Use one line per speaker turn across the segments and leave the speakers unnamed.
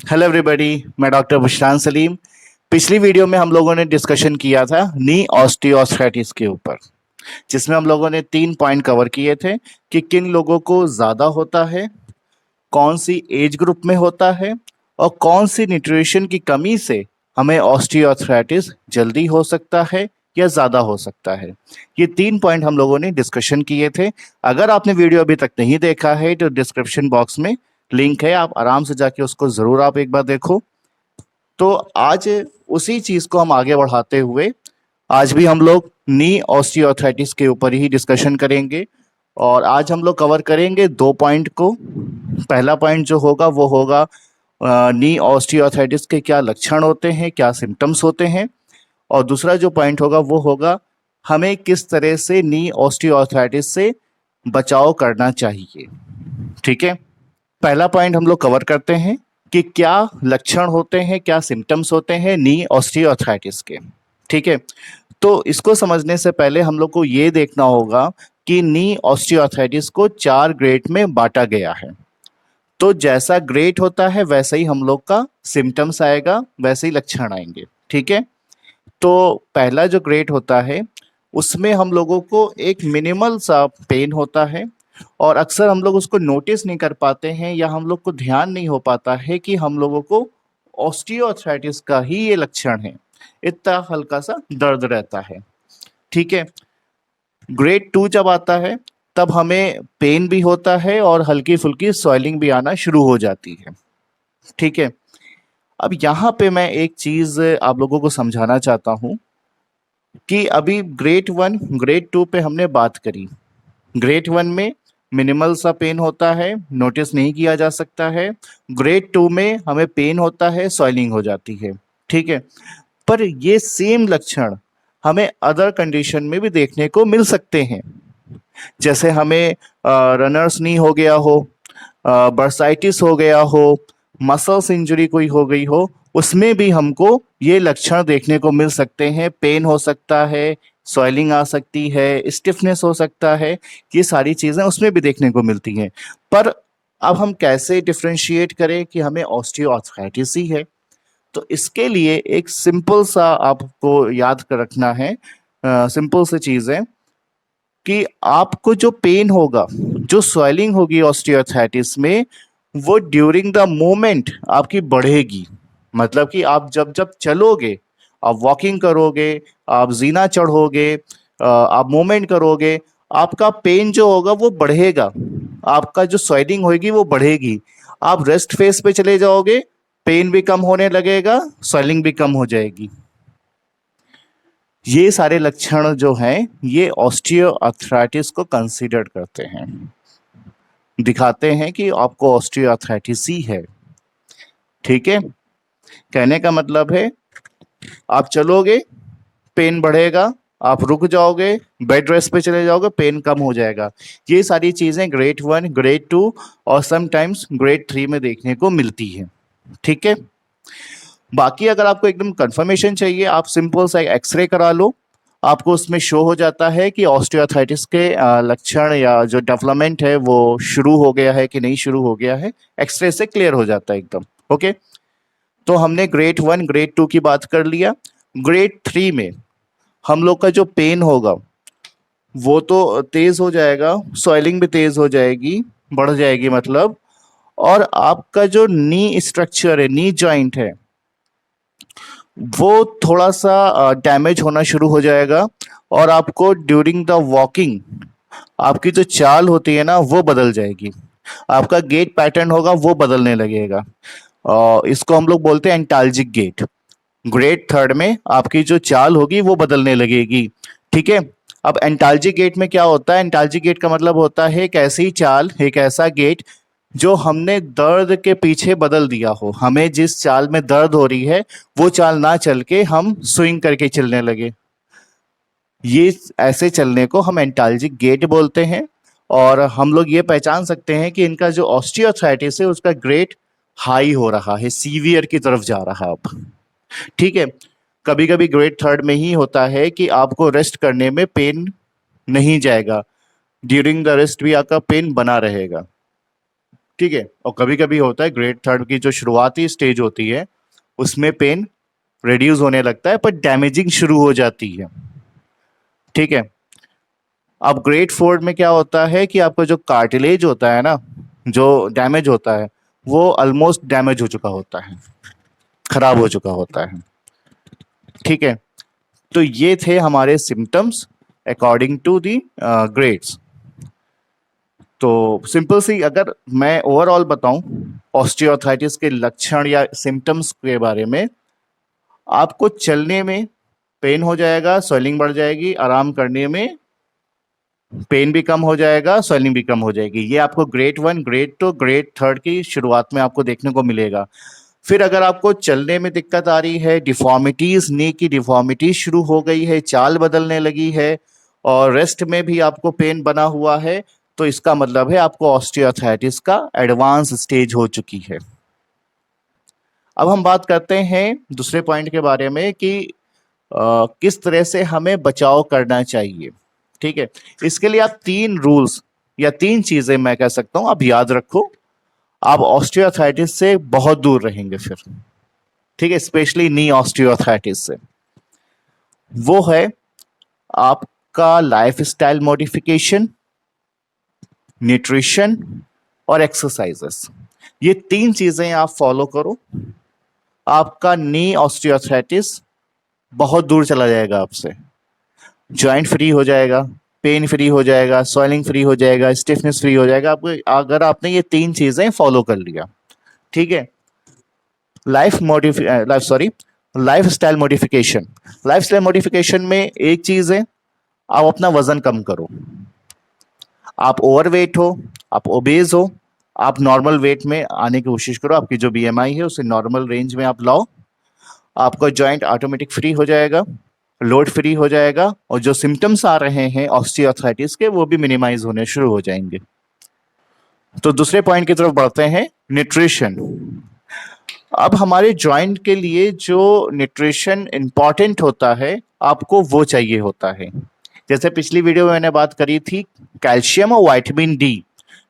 Hello everybody, मैं doctor बुशरान Salim. पिछली video में हम लोगों ने डिस्कशन किया था नी ऑस्टियोआर्थराइटिस के ऊपर, जिसमें हम लोगों ने 3 पॉइंट कवर किए थे कि किन लोगों को ज़्यादा होता है, कौन सी एज ग्रुप में होता है और कौन सी न्यूट्रिशन की कमी से हमें ऑस्टियोआर्थराइटिस जल्दी हो सकता है या ज़्यादा हो सकता है। ये 3 पॉइंट हम लोगों ने डिस्कशन किए थे। अगर आपने वीडियो अभी तक नहीं देखा है तो डिस्क्रिप्शन बॉक्स में लिंक है, आप आराम से जाके उसको ज़रूर आप एक बार देखो। तो आज उसी चीज़ को हम आगे बढ़ाते हुए आज भी हम लोग नी ऑस्टियोआर्थराइटिस के ऊपर ही डिस्कशन करेंगे और आज हम लोग कवर करेंगे 2 पॉइंट को। पहला पॉइंट जो होगा वो होगा नी ऑस्टियोआर्थराइटिस के क्या लक्षण होते हैं, क्या सिम्टम्स होते हैं, और दूसरा जो पॉइंट होगा वो होगा हमें किस तरह से नी ऑस्टियोआर्थराइटिस से बचाव करना चाहिए। ठीक है, पहला पॉइंट हम लोग कवर करते हैं कि क्या लक्षण होते हैं, क्या सिम्टम्स होते हैं नी ऑस्टियोआर्थराइटिस के। ठीक है, तो इसको समझने से पहले हम लोग को ये देखना होगा कि नी ऑस्टियोआर्थराइटिस को 4 ग्रेड में बांटा गया है। तो जैसा ग्रेड होता है वैसा ही हम लोग का सिम्टम्स आएगा, वैसे ही लक्षण आएंगे। ठीक है, तो पहला जो ग्रेड होता है उसमें हम लोगों को एक मिनिमल सा पेन होता है और अक्सर हम लोग उसको नोटिस नहीं कर पाते हैं या हम लोग को ध्यान नहीं हो पाता है कि हम लोगों को ऑस्टियोआर्थराइटिस का ही ये लक्षण है। इतना हल्का सा दर्द रहता है। ठीक है, ग्रेड 2 जब आता है तब हमें पेन भी होता है और हल्की फुल्की स्वेलिंग भी आना शुरू हो जाती है। ठीक है, अब यहाँ पे मैं एक चीज आप लोगों को समझाना चाहता हूँ कि अभी ग्रेड 1 ग्रेड 2 पे हमने बात करी। ग्रेड 1 में मिनिमल सा पेन होता है, नोटिस नहीं किया जा सकता है। ग्रेड 2 में हमें पेन होता है, सॉइलिंग हो जाती है। ठीक है, पर ये सेम लक्षण हमें अदर कंडीशन में भी देखने को मिल सकते हैं। जैसे हमें रनर्स नी हो गया हो, बर्साइटिस हो गया हो, मसल्स इंजरी कोई हो गई हो, उसमें भी हमको ये लक्षण देखने को मिल सकते हैं। पेन हो सकता है, सॉइलिंग आ सकती है, स्टिफनेस हो सकता है, ये सारी चीज़ें उसमें भी देखने को मिलती हैं। पर अब हम कैसे डिफ्रेंशिएट करें कि हमें ऑस्टियोआर्थराइटिस ही है? तो इसके लिए एक सिंपल सा आपको याद कर रखना है, सिंपल सी चीज़ है कि आपको जो पेन होगा, जो स्वेलिंग होगी ऑस्टियोआर्थराइटिस में, वो ड्यूरिंग द मोमेंट आपकी बढ़ेगी। मतलब कि आप जब जब चलोगे, आप वॉकिंग करोगे, आप जीना चढ़ोगे, आप मूवमेंट करोगे, आपका पेन जो होगा वो बढ़ेगा, आपका जो स्वेलिंग होगी वो बढ़ेगी। आप रेस्ट फेज पे चले जाओगे, पेन भी कम होने लगेगा, स्वेलिंग भी कम हो जाएगी। ये सारे लक्षण जो हैं ये ऑस्टियोआर्थराइटिस को कंसीडर करते हैं, दिखाते हैं कि आपको ऑस्टियोआर्थराइटिस ही है। ठीक है, कहने का मतलब है आप चलोगे, पेन बढ़ेगा, आप रुक जाओगे, बेड रेस्ट पे चले जाओगे, पेन कम हो जाएगा। ये सारी चीजें ग्रेड 1 ग्रेड 2 और समटाइम्स ग्रेड 3 में देखने को मिलती है। ठीक है, बाकी अगर आपको एकदम कंफर्मेशन चाहिए, आप सिंपल सा एक्सरे करा लो, आपको उसमें शो हो जाता है कि ऑस्टियोआर्थराइटिस के लक्षण या जो डेवलपमेंट है वो शुरू हो गया है कि नहीं शुरू हो गया है। एक्सरे से क्लियर हो जाता है एकदम। ओके, तो हमने ग्रेड 1 ग्रेड 2 की बात कर लिया। ग्रेड 3 में हम लोग का जो पेन होगा वो तो तेज हो जाएगा, स्वेलिंग भी तेज हो जाएगी, बढ़ जाएगी मतलब, और आपका जो नी स्ट्रक्चर है, नी जॉइंट है, वो थोड़ा सा डैमेज होना शुरू हो जाएगा और आपको ड्यूरिंग द वॉकिंग आपकी जो चाल होती है ना वो बदल जाएगी। आपका गेट पैटर्न होगा वो बदलने लगेगा और इसको हम लोग बोलते हैं एंटाल्जिक गेट। ग्रेड 3 में आपकी जो चाल होगी वो बदलने लगेगी। ठीक है, अब एंटाल्जिक गेट में क्या होता है? एंटाल्जिक गेट का मतलब होता है एक ऐसी चाल, एक ऐसा गेट जो हमने दर्द के पीछे बदल दिया हो। हमें जिस चाल में दर्द हो रही है वो चाल ना चल के हम स्विंग करके चलने लगे, ये ऐसे चलने को हम एंटाल्जिक गेट बोलते हैं। और हम लोग ये पहचान सकते हैं कि इनका जो ऑस्टियोआर्थराइटिस है उसका ग्रेड हाई हो रहा है, सीवियर की तरफ जा रहा है अब। ठीक है, कभी कभी ग्रेड 3 में ही होता है कि आपको रेस्ट करने में पेन नहीं जाएगा, ड्यूरिंग द रेस्ट भी आपका पेन बना रहेगा। ठीक है। और कभी कभी होता है ग्रेड थर्ड की जो शुरुआती स्टेज होती है उसमें पेन रिड्यूस होने लगता है पर डैमेजिंग शुरू हो जाती है। ठीक है। अब ग्रेड फोर में क्या होता है कि आपका जो कार्टिलेज होता है ना, जो डैमेज होता है वो ऑलमोस्ट डैमेज हो चुका होता है, खराब हो चुका होता है। ठीक है। तो ये थे हमारे symptoms according to the grades. तो सिंपल सी अगर मैं ओवरऑल बताऊं ऑस्टियोआर्थराइटिस के लक्षण या सिम्टम्स के बारे में, आपको चलने में पेन हो जाएगा, स्वेलिंग बढ़ जाएगी, आराम करने में पेन भी कम हो जाएगा, स्वेलिंग भी कम हो जाएगी। ये आपको grade one, grade two, grade third की शुरुआत में आपको देखने को मिलेगा। फिर अगर आपको चलने में दिक्कत आ रही है, डिफॉर्मिटीज, नी की डिफॉर्मिटीज शुरू हो गई है, चाल बदलने लगी है और रेस्ट में भी आपको पेन बना हुआ है, तो इसका मतलब है आपको ऑस्टियोआर्थराइटिस का एडवांस स्टेज हो चुकी है। अब हम बात करते हैं दूसरे पॉइंट के बारे में कि किस तरह से हमें बचाव करना चाहिए। ठीक है। इसके लिए आप तीन रूल्स या तीन चीजें मैं कह सकता हूं आप याद रखो, आप ऑस्टियोआर्थराइटिस से बहुत दूर रहेंगे फिर। ठीक है। स्पेशली नी ऑस्टियोआर्थराइटिस से। वो है आपका लाइफ स्टाइल मॉडिफिकेशन, न्यूट्रिशन और एक्सरसाइजेस। ये तीन चीजें आप फॉलो करो, आपका नी ऑस्टियोआर्थराइटिस बहुत दूर चला जाएगा आपसे। जॉइंट फ्री हो जाएगा, पेन फ्री हो जाएगा, स्वेलिंग फ्री हो जाएगा, स्टिफनेस फ्री हो जाएगा आपको, अगर आपने ये तीन चीजें फॉलो कर लिया। ठीक है। Life style modification. Life style modification में एक चीज है, आप अपना वजन कम करो। आप ओवरवेट हो, आप ओबेज हो, आप नॉर्मल वेट में आने की कोशिश करो, आपकी जो बीएमआई है उसे नॉर्मल रेंज में आप लाओ। आपका जॉइंट ऑटोमेटिक फ्री हो जाएगा, लोड फ्री हो जाएगा और जो सिम्टम्स आ रहे हैं ऑस्टियोआर्थराइटिस के वो भी मिनिमाइज होने शुरू हो जाएंगे। तो दूसरे पॉइंट की तरफ बढ़ते हैं, न्यूट्रिशन। अब हमारे जॉइंट के लिए जो न्यूट्रिशन इंपॉर्टेंट होता है आपको वो चाहिए होता है। जैसे पिछली वीडियो में मैंने बात करी थी, कैल्शियम और विटामिन डी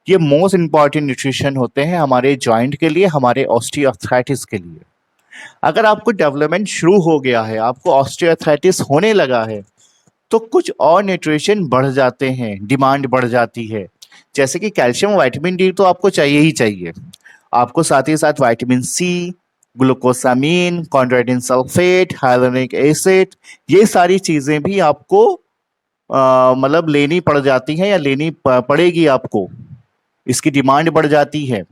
ये मोस्ट इंपॉर्टेंट न्यूट्रिशन होते हैं हमारे जॉइंट के लिए, हमारे ऑस्टियोआर्थराइटिस के लिए। अगर आपको डेवलपमेंट शुरू हो गया है, आपको ऑस्टियोआर्थराइटिस होने लगा है, तो कुछ और न्यूट्रिशन बढ़ जाते हैं, डिमांड बढ़ जाती है। जैसे कि कैल्शियम, विटामिन डी तो आपको चाहिए ही चाहिए, आपको साथ ही साथ vitamin C, glucosamine, chondroitin sulphate, hyaluronic acid, ये सारी चीजें भी आपको मतलब लेनी पड़ जाती हैं या लेनी पड़ेगी आपको, इसकी डिमांड बढ़ जाती है।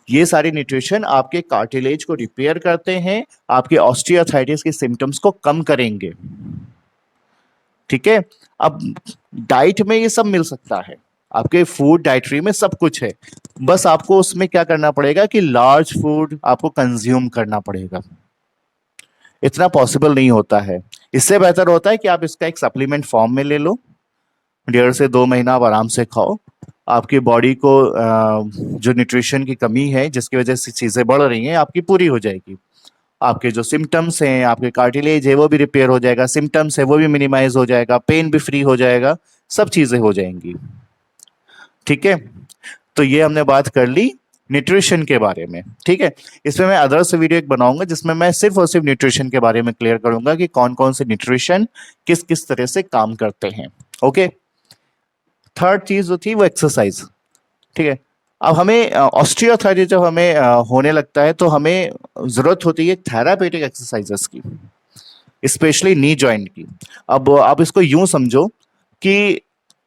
ये सारी न्यूट्रिशन आपके कार्टिलेज को रिपेयर करते हैं, आपके ऑस्टियोआर्थराइटिस के सिम्टम्स को कम करेंगे। ठीक है। अब डाइट में ये सब मिल सकता है, आपके फूड डाइटरी में सब कुछ है, बस आपको उसमें क्या करना पड़ेगा कि लार्ज फूड आपको कंज्यूम करना पड़ेगा। इतना पॉसिबल नहीं होता है। इससे बेहतर होता है कि आप इसका एक सप्लीमेंट फॉर्म में ले लो, 1.5 से 2 महीना आप आराम से खाओ, आपकी बॉडी को जो न्यूट्रिशन की कमी है जिसकी वजह से चीज़ें बढ़ रही हैं आपकी पूरी हो जाएगी। आपके जो सिम्टम्स हैं, आपके कार्टिलेज है वो भी रिपेयर हो जाएगा, सिम्टम्स है वो भी मिनिमाइज हो जाएगा, पेन भी फ्री हो जाएगा, सब चीज़ें हो जाएंगी। ठीक है। तो ये हमने बात कर ली न्यूट्रिशन के बारे में। ठीक है। इसमें मैं अदर्स वीडियो एक बनाऊंगा जिसमें मैं सिर्फ और सिर्फ न्यूट्रिशन के बारे में क्लियर करूंगा कि कौन कौन से न्यूट्रिशन किस किस तरह से काम करते हैं। ओके। थर्ड चीज जो थी वो एक्सरसाइज। ठीक है। अब हमें ऑस्टियोआर्थराइटिस जब हमें होने लगता है तो हमें जरूरत होती है थेरापेटिक एक्सरसाइजेस की, स्पेशली नी जॉइंट की। अब आप इसको यूं समझो कि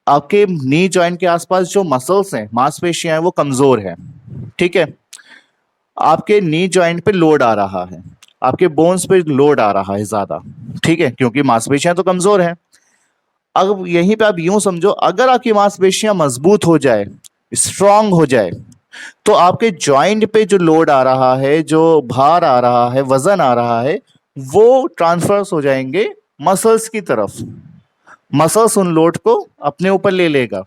आपके नी जॉइंट के आसपास जो मसल्स हैं, मांसपेशियां हैं, वो कमजोर है। ठीक है। आपके नी जॉइंट पे लोड आ रहा है, आपके बोन्स पे लोड आ रहा है ज्यादा। ठीक है, क्योंकि मांसपेशियां तो कमजोर हैं। अब यहीं पे आप यूं समझो, अगर आपकी मांसपेशियां मजबूत हो जाए, स्ट्रांग हो जाए, तो आपके जॉइंट पे जो लोड आ रहा है, जो भार आ रहा है, वजन आ रहा है, वो ट्रांसफर्स हो जाएंगे मसल्स की तरफ। मसल्स उन लोड को अपने ऊपर ले लेगा,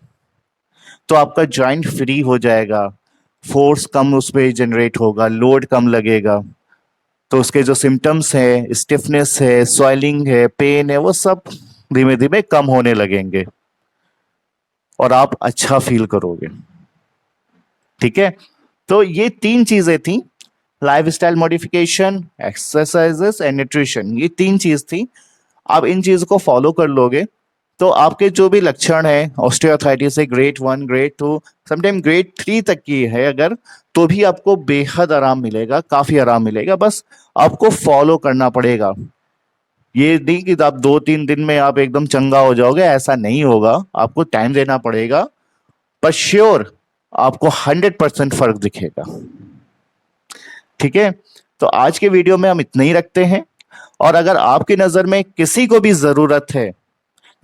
तो आपका जॉइंट फ्री हो जाएगा, फोर्स कम उस पर जनरेट होगा, लोड कम लगेगा, तो उसके जो सिम्टम्स है, स्टिफनेस है, स्वेलिंग है, पेन है, वो सब धीमे धीमे कम होने लगेंगे और आप अच्छा फील करोगे। ठीक है। तो ये 3 चीजें थी, lifestyle modification, exercises and nutrition, ये 3 चीज थी। आप इन चीज को फॉलो कर लोगे तो आपके जो भी लक्षण है ऑस्टियोआर्थराइटिस से ग्रेड 1, ग्रेड 2, समटाइम ग्रेड 3 तक की है अगर, तो भी आपको बेहद आराम मिलेगा, काफी आराम मिलेगा। बस आपको फॉलो करना पड़ेगा। ये नहीं कि आप 2-3 दिन में आप एकदम चंगा हो जाओगे, ऐसा नहीं होगा। आपको टाइम देना पड़ेगा, पर श्योर आपको 100% फर्क दिखेगा। ठीक है, तो आज के वीडियो में हम इतना ही रखते हैं। और अगर आपकी नजर में किसी को भी जरूरत है,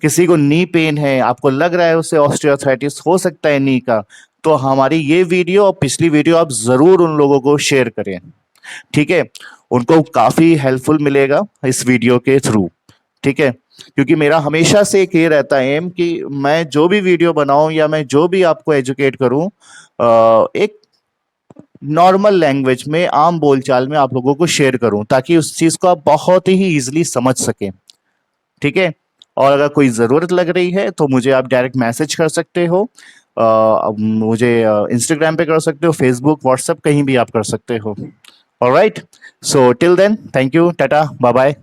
किसी को नी पेन है, आपको लग रहा है उसे ऑस्टियोआर्थराइटिस हो सकता है नी का, तो हमारी ये वीडियो और पिछली वीडियो आप जरूर उन लोगों को शेयर करें। ठीक है, उनको काफी हेल्पफुल मिलेगा इस वीडियो के थ्रू। ठीक है, क्योंकि मेरा हमेशा से एक ये रहता है एम कि मैं जो भी वीडियो बनाऊं या मैं जो भी आपको एजुकेट करूं, एक नॉर्मल लैंग्वेज में, आम बोलचाल में आप लोगों को शेयर करूं, ताकि उस चीज को आप बहुत ही इजीली समझ सकें। ठीक है, और अगर कोई ज़रूरत लग रही है तो मुझे आप डायरेक्ट मैसेज कर सकते हो, मुझे इंस्टाग्राम पे कर सकते हो, फेसबुक, व्हाट्सएप, कहीं भी आप कर सकते हो। All right, so till then, thank you, tata, bye bye.